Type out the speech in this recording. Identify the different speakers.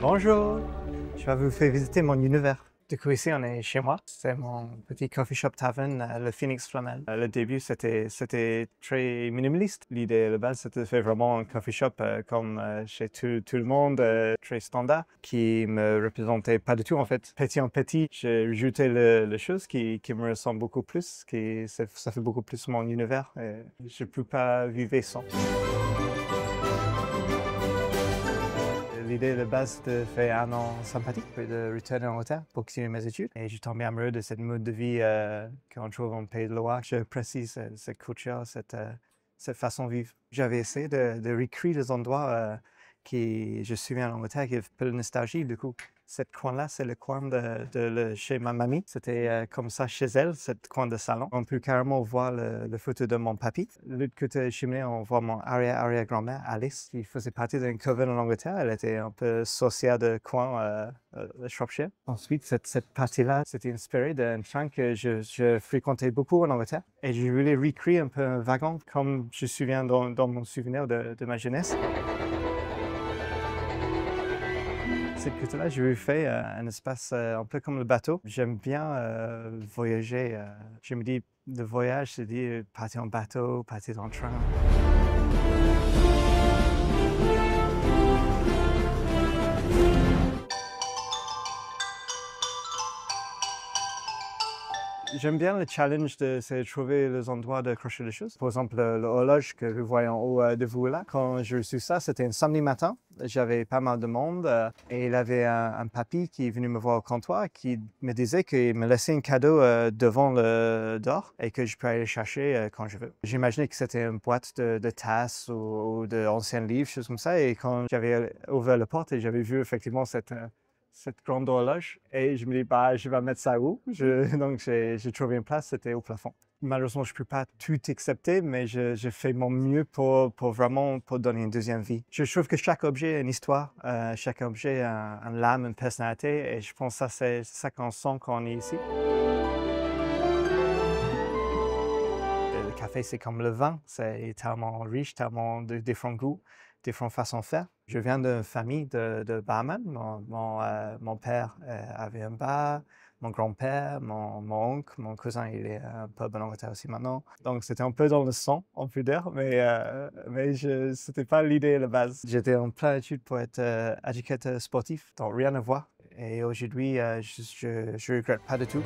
Speaker 1: Bonjour, je vais vous faire visiter mon univers. Du coup, ici, on est chez moi. C'est mon petit coffee shop tavern, le Phoenix Flamel. Le début, c'était très minimaliste. L'idée de base, c'était de faire vraiment un coffee shop comme chez tout le monde, très standard, qui me représentait pas du tout, en fait. Petit en petit, j'ai rajouté les choses qui me ressemblent beaucoup plus, ça fait beaucoup plus mon univers. Et je ne peux pas vivre sans. L'idée de base, c'était de faire un an sympathique, puis de retourner en Angleterre pour continuer mes études. Et je suis tombé amoureux de cette mode de vie qu'on trouve en Pays de Loire. Je précise cette culture, cette façon de vivre. J'avais essayé de recréer des endroits qui, je me souviens en Angleterre, qui est un peu de nostalgie. Du coup, cette coin-là, c'est le coin chez ma mamie. C'était comme ça chez elle, cette coin de salon. On peut carrément voir le photo de mon papy. De l'autre côté de la cheminée, on voit mon arrière-arrière-grand-mère, Alice, qui faisait partie d'un coven en Angleterre. Elle était un peu sorcière de coin de Shropshire. Ensuite, cette partie-là, c'était inspiré d'un train que je fréquentais beaucoup en Angleterre. Et je voulais recréer un peu un wagon, comme je me souviens dans mon souvenir de ma jeunesse. Cette côté-là, je lui fais un espace un peu comme le bateau. J'aime bien voyager. Je me dis, le voyage, c'est dire partir en bateau, partir en train. J'aime bien le challenge de trouver les endroits de crocher les choses. Par exemple, l'horloge que vous voyez en haut de vous là. Quand j'ai reçu ça, c'était un samedi matin. J'avais pas mal de monde et il avait un papy qui est venu me voir au comptoir qui me disait qu'il me laissait un cadeau devant le dehors et que je peux aller chercher quand je veux. J'imaginais que c'était une boîte de tasses ou d'anciens livres, choses comme ça. Et quand j'avais ouvert la porte et j'avais vu effectivement cette grande horloge et je me dis, bah, je vais mettre ça où? Donc, j'ai trouvé une place, c'était au plafond. Malheureusement, je ne peux pas tout accepter, mais je fais mon mieux pour vraiment donner une deuxième vie. Je trouve que chaque objet a une histoire, chaque objet a une âme, une personnalité, et je pense que c'est ça qu'on sent quand on est ici. Le café, c'est comme le vin, c'est tellement riche, tellement de différents goûts, différentes façons de faire. Je viens d'une famille de barman. Mon père avait un bar, mon grand-père, mon oncle, mon cousin, il est un pub en Angleterre aussi maintenant. Donc c'était un peu dans le sang, on peut dire, mais c'était pas l'idée à la base. J'étais en pleine étude pour être éducateur sportif, donc rien à voir. Et aujourd'hui, je regrette pas du tout.